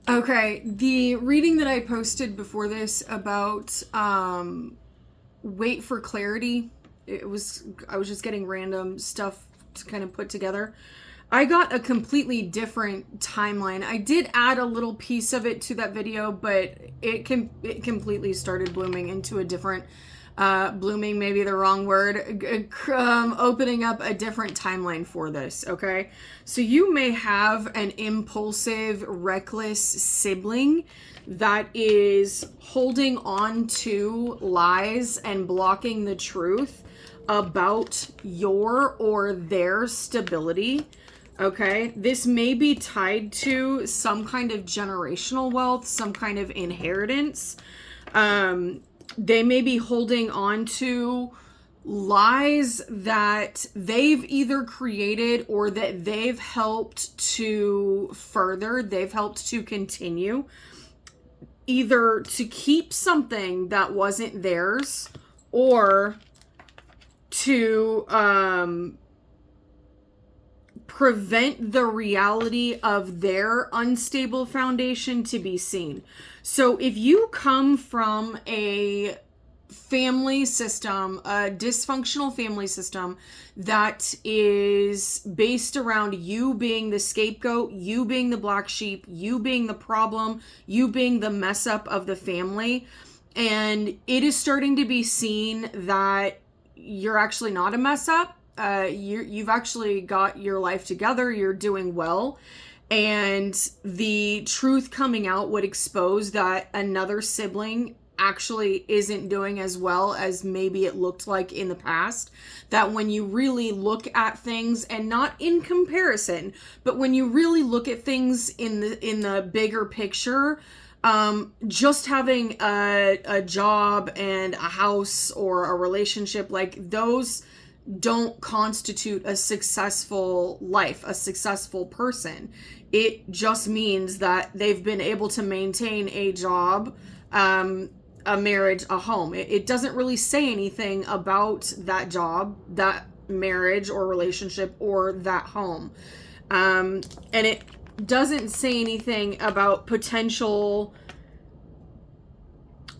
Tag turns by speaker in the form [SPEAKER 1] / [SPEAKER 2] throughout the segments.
[SPEAKER 1] Okay, the reading that I posted before this about wait for clarity, I was just getting random stuff to kind of put together. I got a completely different timeline. I did add a little piece of it to that video, but it completely started blooming into a different blooming, maybe the wrong word, opening up a different timeline for this, okay? So you may have an impulsive, reckless sibling that is holding on to lies and blocking the truth about your or their stability. Okay, this may be tied to some kind of generational wealth, some kind of inheritance. They may be holding on to lies that they've either created or that they've helped to further, they've helped to continue, either to keep something that wasn't theirs or to prevent the reality of their unstable foundation to be seen. So if you come from a family system, a dysfunctional family system that is based around you being the scapegoat, you being the black sheep, you being the problem, you being the mess up of the family, and it is starting to be seen that you're actually not a mess up, you've actually got your life together, you're doing well, and the truth coming out would expose that another sibling actually isn't doing as well as maybe it looked like in the past. That when you really look at things, and not in comparison, but when you really look at things in the bigger picture, just having a job and a house or a relationship, like those don't constitute a successful life, a successful person. It just means that they've been able to maintain a job, a marriage, a home. It doesn't really say anything about that job, that marriage or relationship, or that home. And it doesn't say anything about potential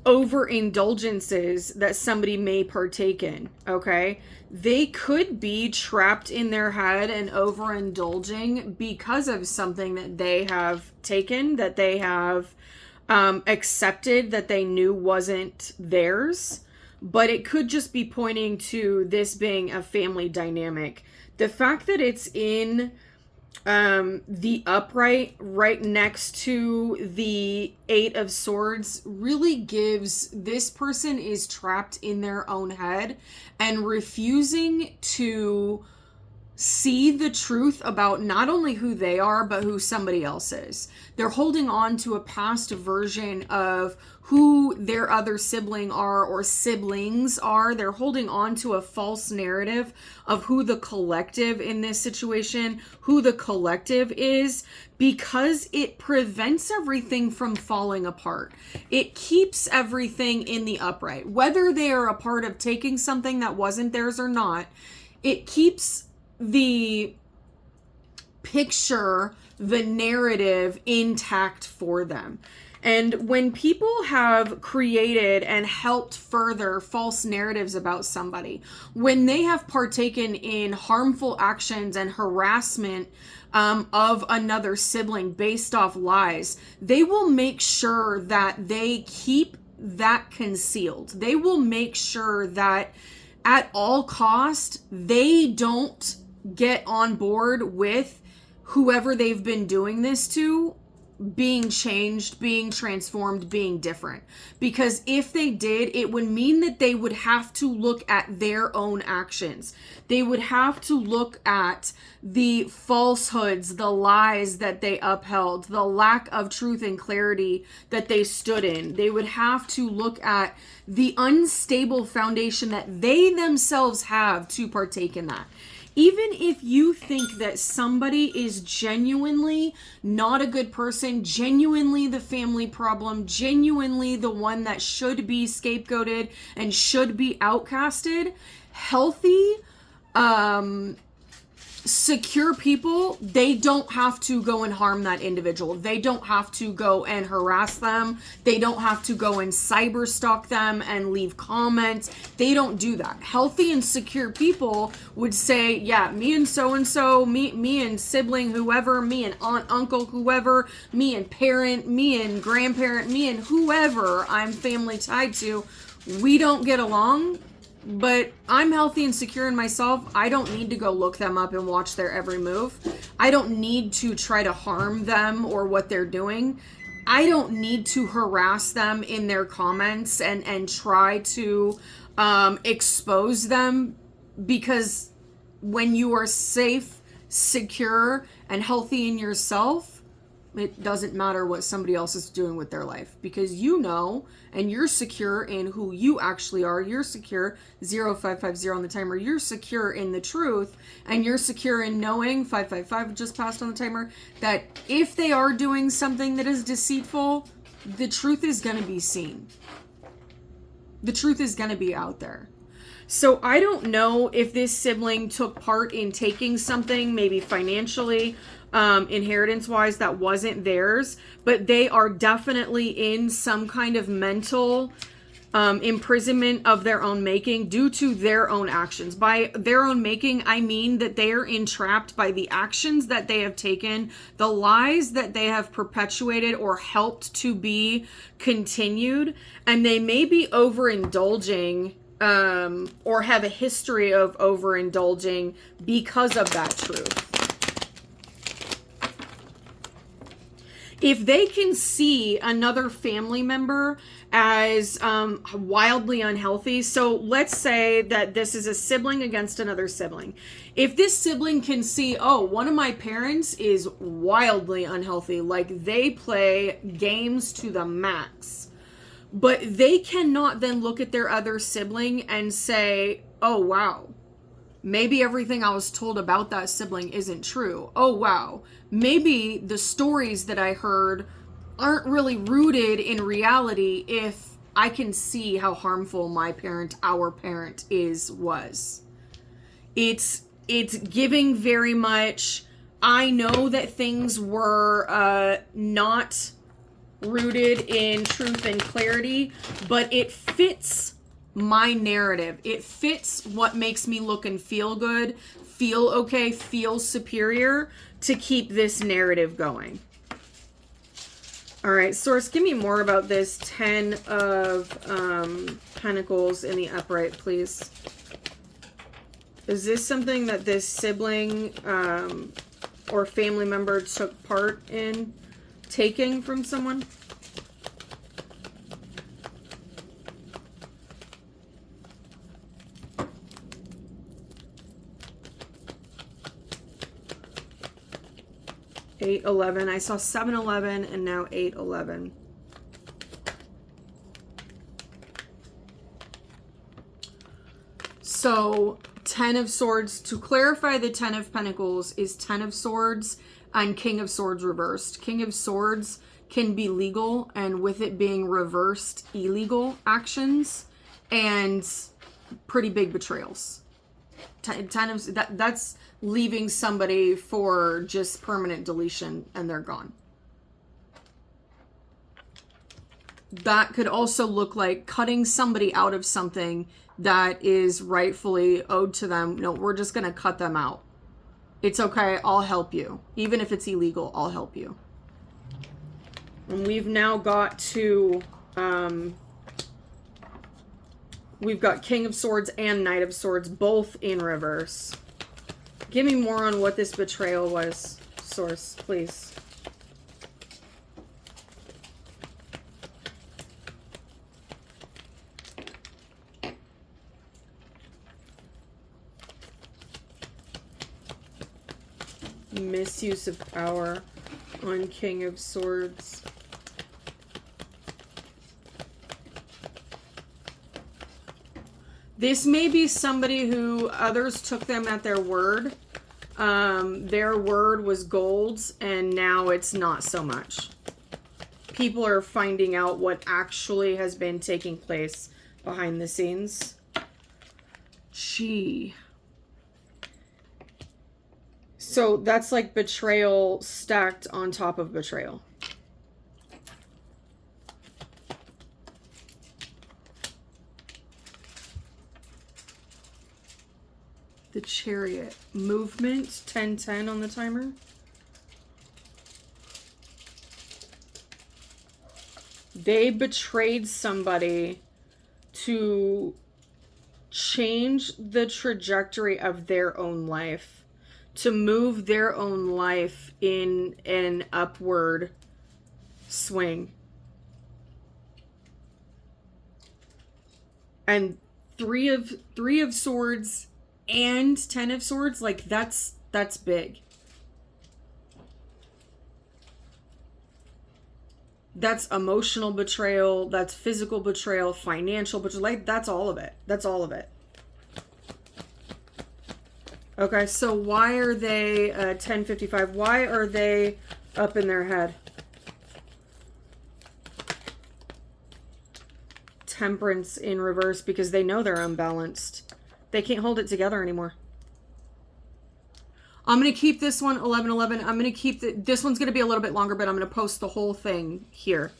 [SPEAKER 1] overindulgences that somebody may partake in, okay? They could be trapped in their head and overindulging because of something that they have taken, that they have accepted, that they knew wasn't theirs. But it could just be pointing to this being a family dynamic. The fact that it's in the upright right next to the Eight of Swords really gives this person is trapped in their own head and refusing to see the truth about not only who they are, but who somebody else is. They're holding on to a past version of who their other sibling are or siblings are. They're holding on to a false narrative of who the collective in this situation, who the collective is, because it prevents everything from falling apart. It keeps everything in the upright. Whether they are a part of taking something that wasn't theirs or not, it keeps the picture, the narrative intact for them. And when people have created and helped further false narratives about somebody, when they have partaken in harmful actions and harassment of another sibling based off lies, they will make sure that they keep that concealed. They will make sure that at all cost, they don't get on board with whoever they've been doing this to being changed, being transformed, being different. Because if they did, it would mean that they would have to look at their own actions. They would have to look at the falsehoods, the lies that they upheld, the lack of truth and clarity that they stood in. They would have to look at the unstable foundation that they themselves have to partake in that. Even if you think that somebody is genuinely not a good person, genuinely the family problem, genuinely the one that should be scapegoated and should be outcasted, healthy secure people, they don't have to go and harm that individual. They don't have to go and harass them. They don't have to go and cyber stalk them and leave comments. They don't do that. Healthy and secure people would say, yeah, me and so-and-so, me and sibling, whoever, me and aunt, uncle, whoever, me and parent, me and grandparent, me and whoever I'm family tied to, we don't get along. But I'm healthy and secure in myself. I don't need to go look them up and watch their every move. I don't need to try to harm them or what they're doing. I don't need to harass them in their comments and try to expose them, because when you are safe, secure, and healthy in yourself, it doesn't matter what somebody else is doing with their life, because you know, and you're secure in who you actually are. You're secure, 0550 on the timer. You're secure in the truth, and you're secure in knowing, 555 just passed on the timer, that if they are doing something that is deceitful, the truth is going to be seen. The truth is going to be out there. So I don't know if this sibling took part in taking something, maybe financially, inheritance-wise, that wasn't theirs, but they are definitely in some kind of mental imprisonment of their own making due to their own actions. By their own making, I mean that they are entrapped by the actions that they have taken, the lies that they have perpetuated or helped to be continued, and they may be overindulging or have a history of overindulging because of that truth. If they can see another family member as wildly unhealthy, so let's say that this is a sibling against another sibling. If this sibling can see, oh, one of my parents is wildly unhealthy, like they play games to the max, but they cannot then look at their other sibling and say, oh, wow, maybe everything I was told about that sibling isn't true. Oh, wow, maybe the stories that I heard aren't really rooted in reality if I can see how harmful my parent, our parent was. It's giving very much, I know that things were not rooted in truth and clarity, but it fits my narrative. It fits what makes me look and feel good, feel okay, feel superior to keep this narrative going. All right, source, give me more about this 10 of Pentacles in the upright, please. Is this something that this sibling or family member took part in taking from someone? $8-11. I saw 7-11 and now 8-11. So 10 of Swords. To clarify, the 10 of Pentacles is 10 of Swords and King of Swords reversed. King of Swords can be legal, and with it being reversed, illegal actions and pretty big betrayals. 10 of that's leaving somebody for just permanent deletion and they're gone. That could also look like cutting somebody out of something that is rightfully owed to them. No, we're just going to cut them out. It's okay, I'll help you. Even if it's illegal, I'll help you. And we've now got to, we've got King of Swords and Knight of Swords both in reverse. Give me more on what this betrayal was, source, please. Misuse of power on King of Swords. This may be somebody who others took them at their word. Their word was gold, and now it's not so much. People are finding out what actually has been taking place behind the scenes. Gee. So that's like betrayal stacked on top of betrayal. The Chariot. Movement, 10-10 on the timer. They betrayed somebody to change the trajectory of their own life, to move their own life in an upward swing. And three of swords and 10 of swords, like that's big. That's emotional betrayal, that's physical betrayal, financial betrayal, like that's all of it. That's all of it. Okay, so why are they 1055? Why are they up in their head? Temperance in reverse, because they know they're unbalanced. They can't hold it together anymore. I'm going to keep this one 1111. I'm going to keep this one's going to be a little bit longer, but I'm going to post the whole thing here.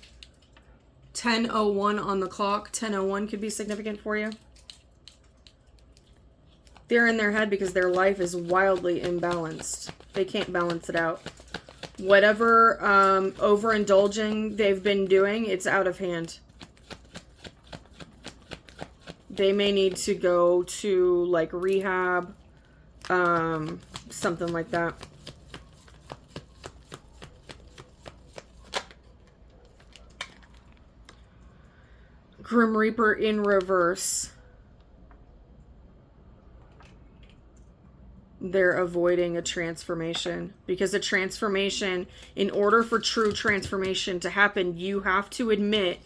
[SPEAKER 1] 10:01 on the clock. 10:01 could be significant for you. They're in their head because their life is wildly imbalanced. They can't balance it out. Whatever overindulging they've been doing, it's out of hand. They may need to go to like rehab, something like that. Grim Reaper in reverse. They're avoiding a transformation, because a transformation, in order for true transformation to happen, you have to admit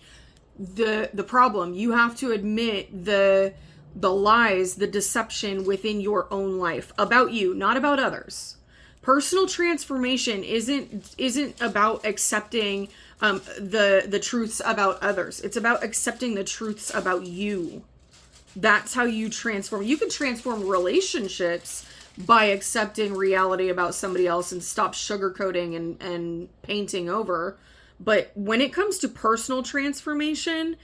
[SPEAKER 1] the problem. You have to admit the lies, the deception within your own life about you, not about others. Personal transformation isn't about accepting the truths about others. It's about accepting the truths about you. That's how you transform. You can transform relationships by accepting reality about somebody else and stop sugarcoating and painting over. But when it comes to personal transformation,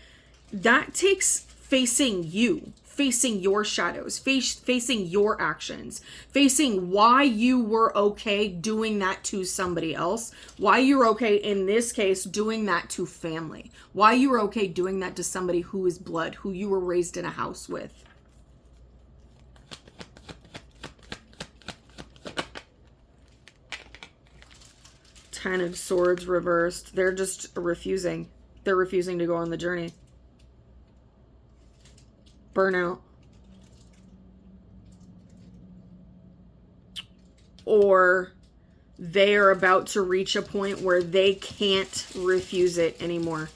[SPEAKER 1] that takes facing you, facing your shadows, facing your actions, facing why you were okay doing that to somebody else, why you're okay, in this case, doing that to family, why you were okay doing that to somebody who is blood, who you were raised in a house with. Ten of Swords reversed. They're just refusing. They're refusing to go on the journey. Burnout. Or they are about to reach a point where they can't refuse it anymore.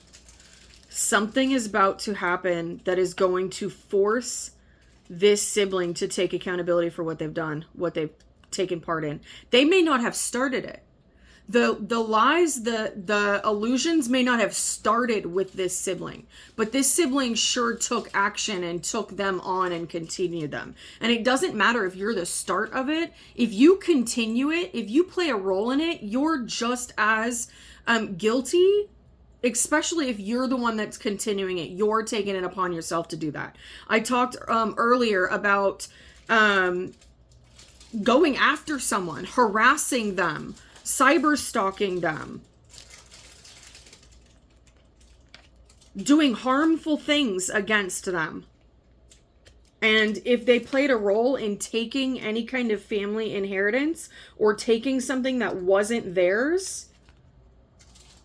[SPEAKER 1] Something is about to happen that is going to force this sibling to take accountability for what they've done, what they've taken part in. They may not have started it. The lies, the illusions may not have started with this sibling, but this sibling sure took action and took them on and continued them. And it doesn't matter if you're the start of it. If you continue it, if you play a role in it, you're just as guilty, especially if you're the one that's continuing it. You're taking it upon yourself to do that. I talked earlier about going after someone, harassing them, cyber stalking them, doing harmful things against them. And if they played a role in taking any kind of family inheritance or taking something that wasn't theirs,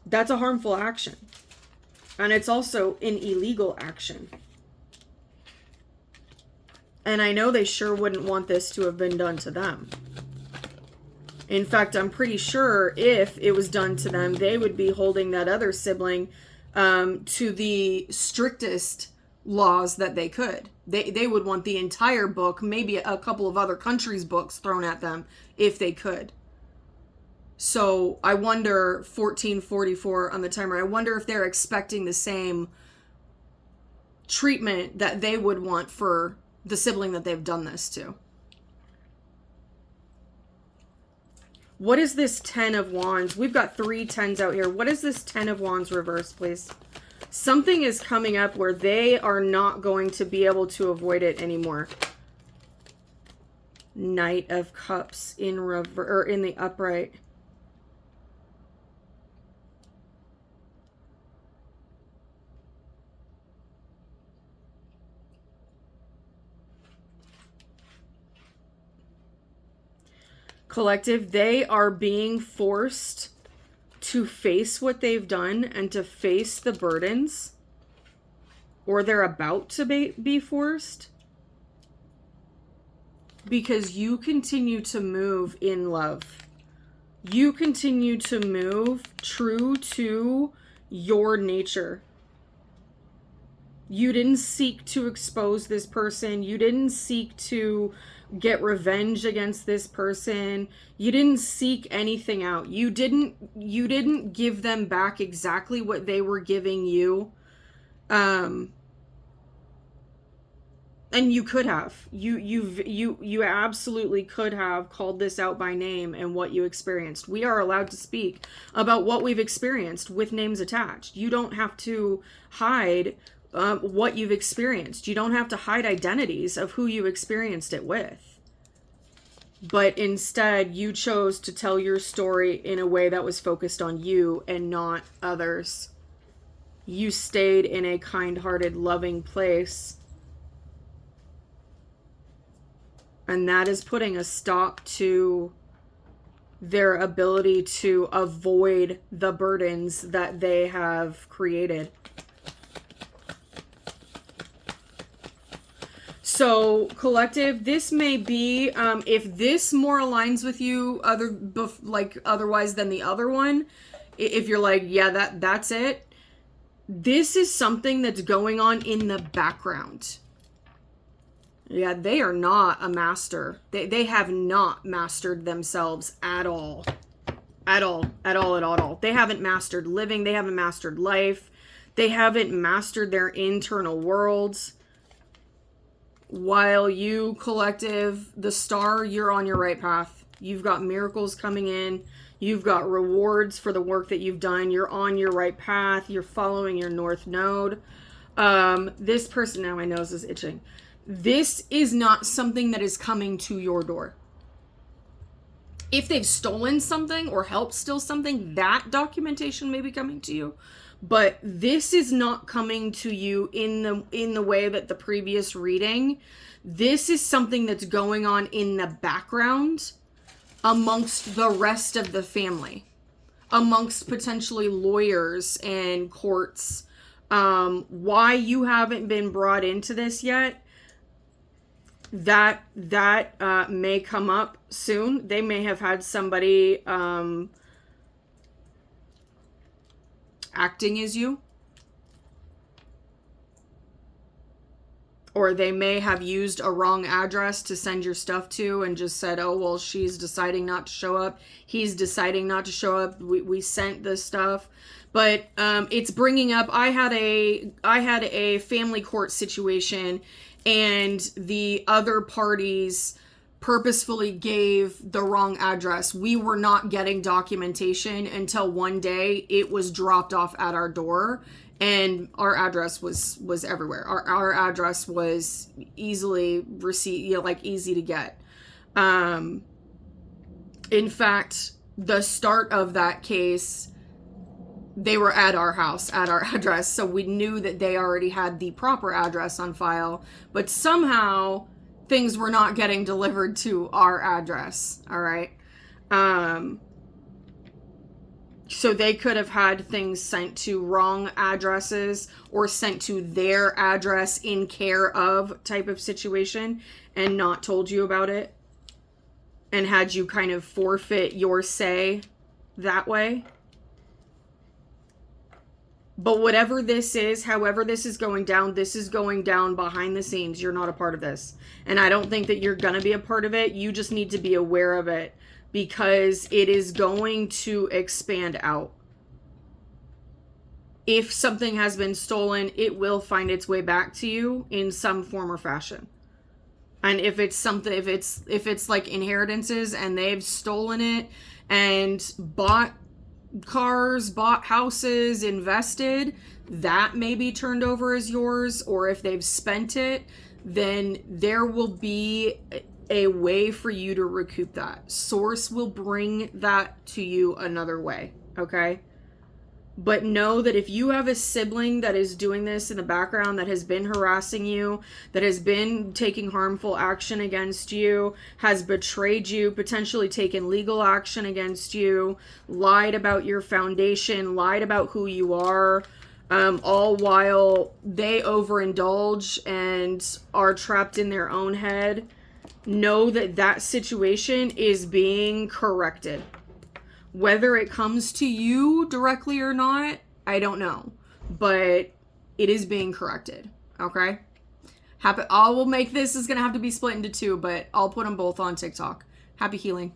[SPEAKER 1] that's a harmful action. And it's also an illegal action. And I know they sure wouldn't want this to have been done to them. In fact, I'm pretty sure if it was done to them, they would be holding that other sibling to the strictest laws that they could. They would want the entire book, maybe a couple of other countries' books thrown at them if they could. So I wonder, 1444 on the timer, I wonder if they're expecting the same treatment that they would want for the sibling that they've done this to. What is this 10 of Wands? We've got 3 10s out here. What is this 10 of Wands reverse, please? Something is coming up where they are not going to be able to avoid it anymore. Knight of Cups in reverse, or in the upright. Collective, they are being forced to face what they've done and to face the burdens, or they're about to be forced, because you continue to move in love. You continue to move true to your nature. You didn't seek to expose this person. You didn't seek to get revenge against this person. You didn't seek anything out. You didn't give them back exactly what they were giving you. And you could have. You absolutely could have called this out by name and what you experienced. We are allowed to speak about what we've experienced with names attached. You don't have to hide what you've experienced. You don't have to hide identities of who you experienced it with. But instead, you chose to tell your story in a way that was focused on you and not others. You stayed in a kind-hearted, loving place. And that is putting a stop to their ability to avoid the burdens that they have created. So, collective, this may be, if this more aligns with you otherwise than the other one, if you're like, yeah, that's it, this is something that's going on in the background. Yeah, they are not a master. They have not mastered themselves at all. At all. They haven't mastered living. They haven't mastered life. They haven't mastered their internal worlds. While you, collective, the star, you're on your right path. You've got miracles coming in. You've got rewards for the work that you've done. You're on your right path. You're following your north node. This person, now my nose is itching. This is not something that is coming to your door. If they've stolen something or helped steal something, that documentation may be coming to you. But this is not coming to you in the way that the previous reading. This is something that's going on in the background amongst the rest of the family, amongst potentially lawyers and courts. Why you haven't been brought into this yet, that may come up soon. They may have had somebody acting as you, or they may have used a wrong address to send your stuff to and just said, oh, well, she's deciding not to show up, he's deciding not to show up, we sent this stuff. But it's bringing up, I had a family court situation, and the other parties purposefully gave the wrong address. We were not getting documentation until one day it was dropped off at our door, and our address was everywhere. Our address was easily easy to get. In fact, the start of that case, they were at our house, at our address, so we knew that they already had the proper address on file, but somehow things were not getting delivered to our address, all right? So they could have had things sent to wrong addresses or sent to their address in care of type of situation and not told you about it and had you kind of forfeit your say that way. But whatever this is, however this is going down behind the scenes. You're not a part of this. And I don't think that you're going to be a part of it. You just need to be aware of it because it is going to expand out. If something has been stolen, it will find its way back to you in some form or fashion. And if it's something, if it's like inheritances and they've stolen it and bought cars, bought houses, invested, that may be turned over as yours. Or if they've spent it, then there will be a way for you to recoup that. Source will bring that to you another way, okay? But know that if you have a sibling that is doing this in the background, that has been harassing you, that has been taking harmful action against you, has betrayed you, potentially taken legal action against you, lied about your foundation, lied about who you are, all while they overindulge and are trapped in their own head, know that that situation is being corrected. Whether it comes to you directly or not, I don't know. But it is being corrected. Okay? I will make this is going to have to be split into two, but I'll put them both on TikTok. Happy healing.